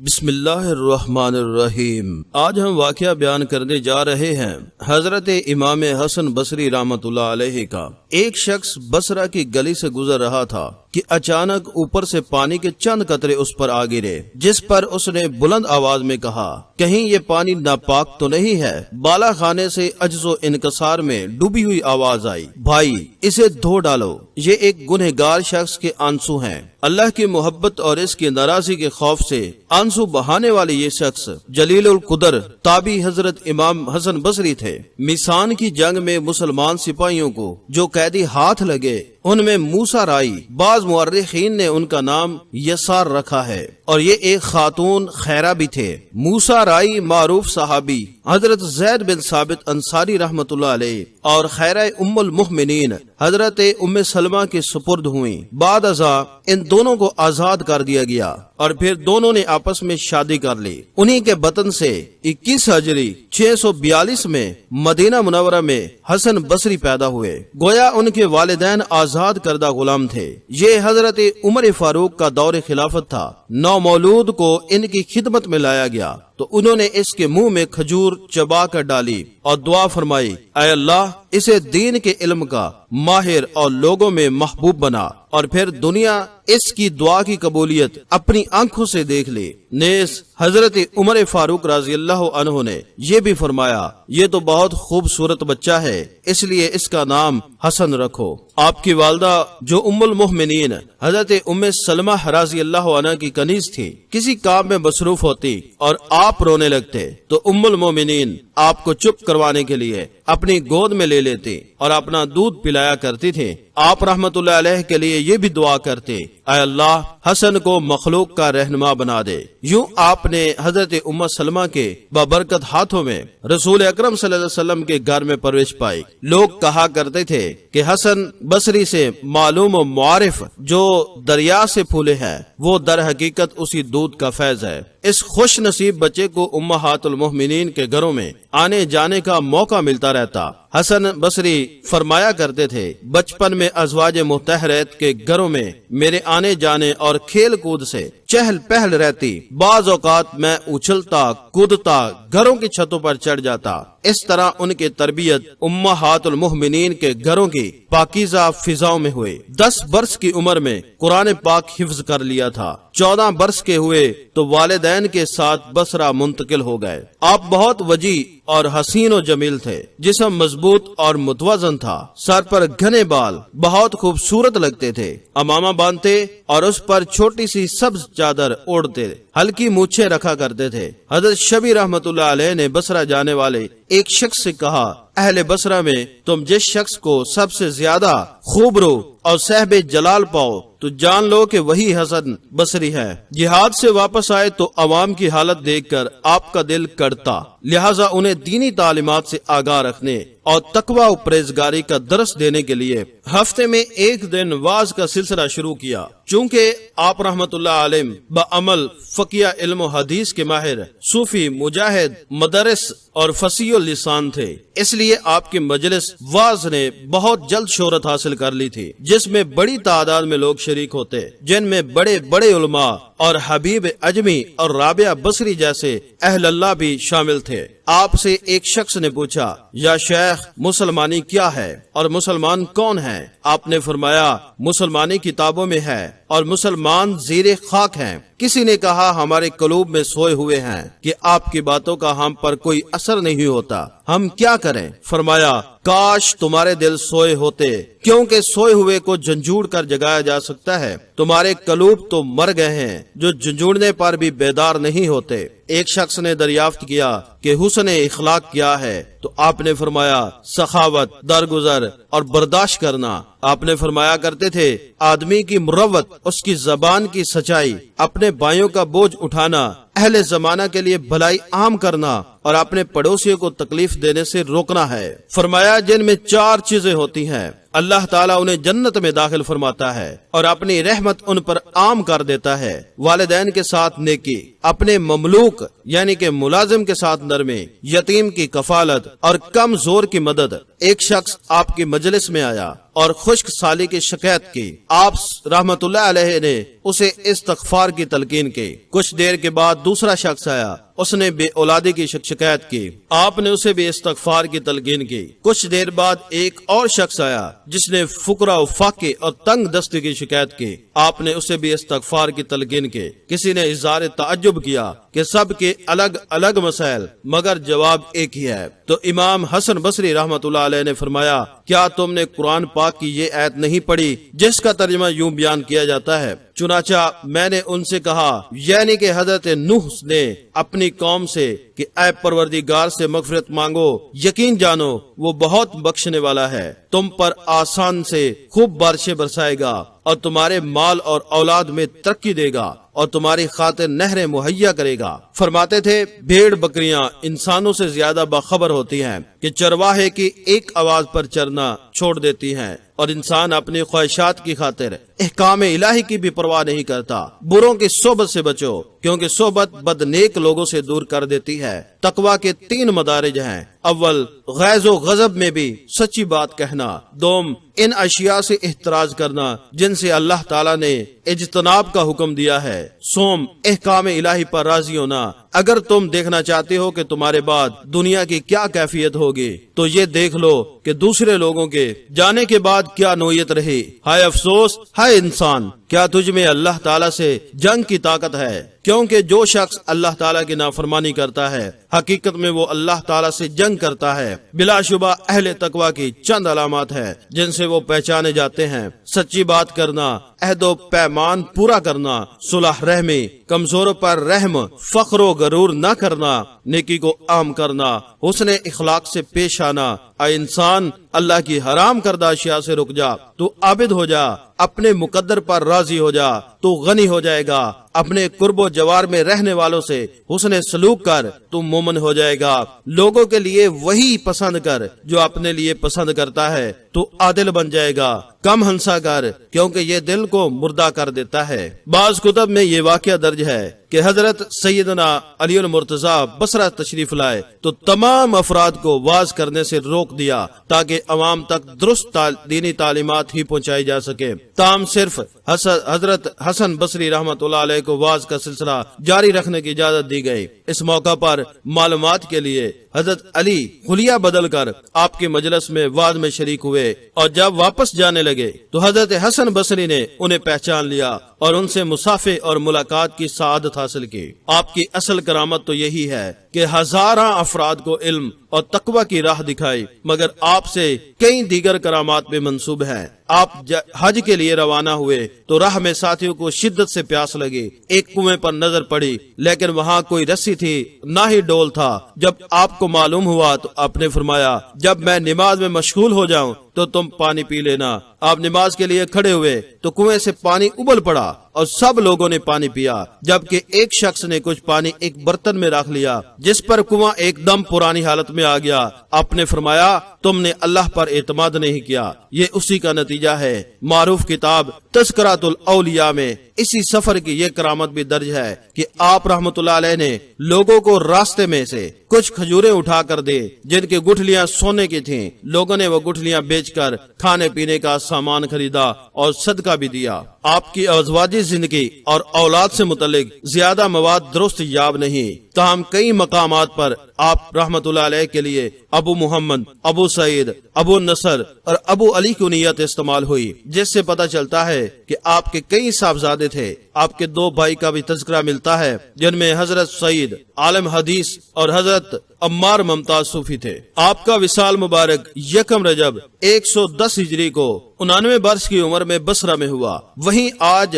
بسم اللہ الرحمن الرحیم۔ آج ہم واقعہ بیان کرنے جا رہے ہیں حضرت امام حسن بصری رحمۃ اللہ علیہ کا۔ ایک شخص بصرہ کی گلی سے گزر رہا تھا کہ اچانک اوپر سے پانی کے چند قطرے اس پر آ گرے، جس پر اس نے بلند آواز میں کہا، کہیں یہ پانی ناپاک تو نہیں ہے؟ بالا خانے سے عجز و انکسار میں ڈوبی ہوئی آواز آئی، بھائی اسے دھو ڈالو، یہ ایک گنہگار شخص کے آنسو ہیں۔ اللہ کی محبت اور اس کی ناراضی کے خوف سے آنسو بہانے والے یہ شخص جلیل القدر تابعی حضرت امام حسن بصری تھے۔ میسان کی جنگ میں مسلمان سپاہیوں کو جو قیدی ہاتھ لگے ان میں موسیٰ رائی، بعض مورخین نے ان کا نام یسار رکھا ہے، اور یہ ایک خاتون خیرہ بھی تھے۔ موسیٰ رائی معروف صحابی حضرت زید بن ثابت انصاری رحمت اللہ علیہ اور خیرہ ام المؤمنین حضرت ام سلمہ کے سپرد ہوئیں۔ بعد ازاں ان دونوں کو آزاد کر دیا گیا اور پھر دونوں نے آپس میں شادی کر لی۔ انہی کے بطن سے 21 ہجری 642 میں مدینہ منورہ میں حسن بصری پیدا ہوئے۔ گویا ان کے والدین آزاد کردہ غلام تھے۔ یہ حضرت عمر فاروق کا دور خلافت تھا۔ نومولود کو ان کی خدمت میں لایا گیا تو انہوں نے اس کے منہ میں کھجور چبا کر ڈالی اور دعا فرمائی، اے اللہ اسے دین کے علم کا ماہر اور لوگوں میں محبوب بنا، اور پھر دنیا اس کی دعا کی قبولیت اپنی آنکھوں سے دیکھ لی۔ نیز حضرت عمر فاروق رضی اللہ عنہ نے یہ بھی فرمایا، یہ تو بہت خوبصورت بچہ ہے، اس لیے اس کا نام حسن رکھو۔ آپ کی والدہ جو ام المؤمنین حضرت ام سلمہ رضی اللہ عنہ کی کنیز تھی، کسی کام میں مصروف ہوتی اور آپ رونے لگتے تو ام المؤمنین آپ کو چپ کروانے کے لیے اپنی گود میں لے لیتی اور اپنا دودھ پلایا کرتی تھی۔ آپ رحمت اللہ علیہ کے لیے یہ بھی دعا کرتے، اے اللہ حسن کو مخلوق کا رہنما بنا دے۔ یوں آپ نے حضرت ام سلمہ کے بابرکت ہاتھوں میں رسول اکرم صلی اللہ علیہ وسلم کے گھر میں پرورش پائی۔ لوگ کہا کرتے تھے کہ حسن بصری سے معلوم و معارف جو دریا سے پھولے ہیں، وہ در حقیقت اسی دودھ کا فیض ہے۔ اس خوش نصیب بچے کو امہات المؤمنین کے گھروں میں آنے جانے کا موقع ملتا رہتا۔ حسن بصری فرمایا کرتے تھے، بچپن میں ازواج مطہرات کے گھروں میں میرے آنے جانے اور کھیل کود سے چہل پہل رہتی۔ بعض اوقات میں اچھلتا کودتا گھروں کی چھتوں پر چڑھ جاتا۔ اس طرح ان کی تربیت امہات المؤمنین کے گھروں کی پاکیزہ فضاؤں میں ہوئی۔ 10 برس کی عمر میں قرآن پاک حفظ کر لیا تھا۔ 14 برس کے ہوئے تو والدین کے ساتھ بصرہ منتقل ہو گئے۔ آپ بہت وجیح اور حسین و جمیل تھے، جسم مضبوط اور متوازن تھا، سر پر گھنے بال بہت خوبصورت لگتے تھے، امامہ باندھتے اور اس پر چھوٹی سی سبز چادر اوڑھتے، ہلکی مونچھیں رکھا کرتے تھے۔ حضرت شبی رحمت اللہ علیہ نے بصرہ جانے والے ایک شخص سے کہا، اہل بصرہ میں تم جس شخص کو سب سے زیادہ خوب رو اور صاحب جلال پاؤ تو جان لو کہ وہی حسن بصری ہے۔ جہاد سے واپس آئے تو عوام کی حالت دیکھ کر آپ کا دل کڑتا، لہٰذا انہیں دینی تعلیمات سے آگاہ رکھنے اور تقوی و پرہیزگاری کا درس دینے کے لیے ہفتے میں ایک دن واعظ کا سلسلہ شروع کیا۔ چونکہ آپ رحمت اللہ علیہ بعمل فقیہ علم و حدیث کے ماہر، صوفی، مجاہد، مدرس اور فصیح اللسان تھے، اس لیے آپ کی مجلس واعظ نے بہت جلد شہرت حاصل کر لی تھی، جس میں بڑی تعداد میں لوگ شریک ہوتے، جن میں بڑے بڑے علماء اور حبیب اجمی اور رابعہ بصری جیسے اہل اللہ بھی شامل تھے۔ آپ سے ایک شخص نے پوچھا، یا شیخ مسلمانی کیا ہے اور مسلمان کون ہے؟ آپ نے فرمایا، مسلمانی کتابوں میں ہے اور مسلمان زیر خاک ہیں۔ کسی نے کہا، ہمارے قلوب میں سوئے ہوئے ہیں کہ آپ کی باتوں کا ہم پر کوئی اثر نہیں ہوتا، ہم کیا کریں؟ فرمایا، کاش تمہارے دل سوئے ہوتے، کیونکہ سوئے ہوئے کو جھنجھوڑ کر جگایا جا سکتا ہے۔ تمہارے قلوب تو مر گئے ہیں جو جھنجھوڑنے پر بھی بیدار نہیں ہوتے۔ ایک شخص نے دریافت کیا کہ حسن اخلاق کیا ہے تو آپ نے فرمایا، سخاوت، درگزر اور برداشت کرنا۔ آپ نے فرمایا کرتے تھے، آدمی کی مروت، اس کی زبان کی سچائی، اپنے بھائیوں کا بوجھ اٹھانا، اہل زمانہ کے لیے بھلائی عام کرنا اور اپنے پڑوسیوں کو تکلیف دینے سے روکنا ہے۔ فرمایا، جن میں 4 چیزیں ہوتی ہیں، اللہ تعالیٰ انہیں جنت میں داخل فرماتا ہے اور اپنی رحمت ان پر عام کر دیتا ہے۔ والدین کے ساتھ نیکی، اپنے مملوک یعنی کہ ملازم کے ساتھ نرمی، یتیم کی کفالت اور کمزور کی مدد۔ ایک شخص آپ کی مجلس میں آیا اور خشک سالی کی شکایت کی، آپ رحمت اللہ علیہ نے اسے استغفار کی تلقین کی۔ کچھ دیر کے بعد دوسرا شخص آیا، اس نے بے اولادی کی شکایت کی، آپ نے اسے بھی استغفار کی تلقین کی۔ کچھ دیر بعد ایک اور شخص آیا جس نے فقراء و فاقے اور تنگ دستی کی شکایت کی، آپ نے اسے بھی استغفار کی تلقین کی۔ کسی نے اظہار تعجب کیا کہ سب کے الگ الگ مسائل مگر جواب ایک ہی ہے، تو امام حسن بصری رحمت اللہ علیہ نے فرمایا، کیا تم نے قرآن پاک کی یہ آیت نہیں پڑھی جس کا ترجمہ یوں بیان کیا جاتا ہے؟ چنانچہ میں نے ان سے کہا، یعنی کہ حضرت نوح نے اپنی قوم سے کہ اے پروردگار سے مغفرت مانگو، یقین جانو وہ بہت بخشنے والا ہے، تم پر آسان سے خوب بارشیں برسائے گا اور تمہارے مال اور اولاد میں ترقی دے گا اور تمہاری خاطر نہریں مہیا کرے گا۔ فرماتے تھے بھیڑ بکریاں انسانوں سے زیادہ باخبر ہوتی ہیں کہ چرواہے کی ایک آواز پر چرنا چھوڑ دیتی ہیں، اور انسان اپنی خواہشات کی خاطر احکام الہی کی بھی پرواہ نہیں کرتا۔ بروں کی صحبت سے بچو کیونکہ صحبت بد نیک لوگوں سے دور کر دیتی ہے۔ تقوی کے 3 مدارج ہیں، اول غیظ و غضب میں بھی سچی بات کہنا، دوم ان اشیاء سے احتراز کرنا جن سے اللہ تعالیٰ نے اجتناب کا حکم دیا ہے، سوم احکام الہی پر راضی ہونا۔ اگر تم دیکھنا چاہتے ہو کہ تمہارے بعد دنیا کی کیا کیفیت ہوگی تو یہ دیکھ لو کہ دوسرے لوگوں کے جانے کے بعد کیا نوعیت رہی۔ ہائے افسوس، ہائے انسان، کیا تجھ میں اللہ تعالیٰ سے جنگ کی طاقت ہے؟ کیونکہ جو شخص اللہ تعالیٰ کی نافرمانی کرتا ہے حقیقت میں وہ اللہ تعالیٰ سے جنگ کرتا ہے۔ بلا شبہ اہل تقوی کی چند علامات ہیں جن سے وہ پہچانے جاتے ہیں: سچی بات کرنا، عہد و پیمان پورا کرنا، صلح رحمی، کمزوروں پر رحم، فخر و غرور نہ کرنا، نیکی کو عام کرنا، حسن اخلاق سے پیش آنا۔ اے انسان، اللہ کی حرام کردہ اشیاء سے رک جا، تو عابد ہو جا، اپنے مقدر پر راضی ہو جا، تو غنی ہو جائے گا۔ اپنے قرب و جوار میں رہنے والوں سے حسن سلوک کر، تو مومن ہو جائے گا۔ لوگوں کے لیے وہی پسند کر جو اپنے لیے پسند کرتا ہے، تو عادل بن جائے گا۔ کم ہنسا کر کیونکہ یہ دل کو مردہ کر دیتا ہے۔ بعض کتب میں یہ واقعہ درج ہے کہ حضرت سیدنا علی المرتضیٰ بصرہ تشریف لائے تو تمام افراد کو واز کرنے سے روک دیا تاکہ عوام تک درست دینی تعلیمات ہی پہنچائی جا سکے۔ تاہم صرف حضرت حسن بصری رحمت اللہ علیہ کو واز کا سلسلہ جاری رکھنے کی اجازت دی گئی۔ اس موقع پر معلومات کے لیے حضرت علی خلیہ بدل کر آپ کے مجلس میں واز میں شریک ہوئے، اور جب واپس جانے لگے تو حضرت حسن بصری نے انہیں پہچان لیا اور ان سے مصافحے اور ملاقات کی سعادت حاصل کی۔ آپ کی اصل کرامت تو یہی ہے کہ ہزاراں افراد کو علم اور تقوی کی راہ دکھائی، مگر آپ سے کئی دیگر کرامات بھی منسوب ہیں۔ آپ حج کے لیے روانہ ہوئے تو راہ میں ساتھیوں کو شدت سے پیاس لگی، ایک کنویں پر نظر پڑی لیکن وہاں کوئی رسی تھی نہ ہی ڈول تھا۔ جب آپ کو معلوم ہوا تو آپ نے فرمایا، جب میں نماز میں مشغول ہو جاؤں تو تم پانی پی لینا۔ آپ نماز کے لیے کھڑے ہوئے تو کنویں سے پانی ابل پڑا اور سب لوگوں نے پانی پیا، جبکہ ایک شخص نے کچھ پانی ایک برتن میں رکھ لیا جس پر کنواں ایک دم پرانی حالت میں آ گیا۔ آپ نے فرمایا، تم نے اللہ پر اعتماد نہیں کیا، یہ اسی کا نتیجہ ہے۔ معروف کتاب تذکرۃ الاولیاء میں اسی سفر کی یہ کرامت بھی درج ہے کہ آپ رحمت اللہ علیہ نے لوگوں کو راستے میں سے کچھ کھجوریں اٹھا کر دے جن کی گٹھلیاں سونے کی تھیں۔ لوگوں نے وہ گٹھلیاں بیچ کر کھانے پینے کا سامان خریدا اور صدقہ بھی دیا۔ آپ کی ازواجی زندگی اور اولاد سے متعلق زیادہ مواد درست یاب نہیں، تاہم کئی مقامات پر آپ رحمت اللہ علیہ کے لیے ابو محمد، ابو سعید، ابو نصر اور ابو علی کی نیت استعمال ہوئی، جس سے پتہ چلتا ہے کہ آپ کے کئی صاحبزادے تھے۔ آپ کے 2 بھائی کا بھی تذکرہ ملتا ہے جن میں حضرت سعید عالم حدیث اور حضرت عمار ممتاز صوفی تھے۔ آپ کا وصال مبارک 1 رجب 110 ہجری کو 99 برس کی عمر میں بصرہ میں ہوا۔ وہیں آج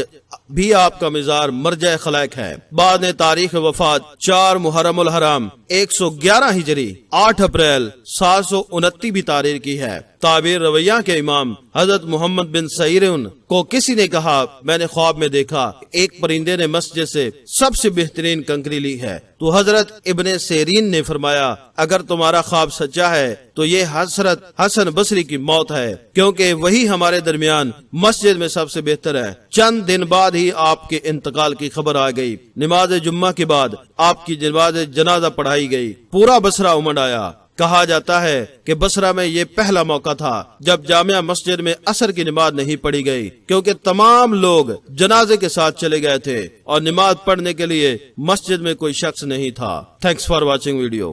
بھی آپ کا مزار مرجع خلائق ہے۔ بعد نے تاریخ وفات 4 محرم الحرام 111 ہجری 8 اپریل 729 بھی تاریخ کی ہے۔ تعبیر رویہ کے امام حضرت محمد بن سعیرن کو کسی نے کہا میں نے خواب میں دیکھا ایک پرندے نے مسجد سے سب سے بہترین کنکری لی ہے، تو حضرت ابن سیرین نے فرمایا اگر تمہارا خواب سچا ہے تو یہ حضرت حسن بصری کی موت ہے، کیونکہ وہی ہمارے درمیان مسجد میں سب سے بہتر ہے۔ چند دن بعد ہی آپ کے انتقال کی خبر آ گئی۔ نماز جمعہ کے بعد آپ کی نماز جنازہ پڑھائی گئی، پورا بصرہ امڑ آیا۔ کہا جاتا ہے کہ بصرہ میں یہ پہلا موقع تھا جب جامع مسجد میں عصر کی نماز نہیں پڑھی گئی، کیونکہ تمام لوگ جنازے کے ساتھ چلے گئے تھے اور نماز پڑھنے کے لیے مسجد میں کوئی شخص نہیں تھا۔ Thanks for watching video.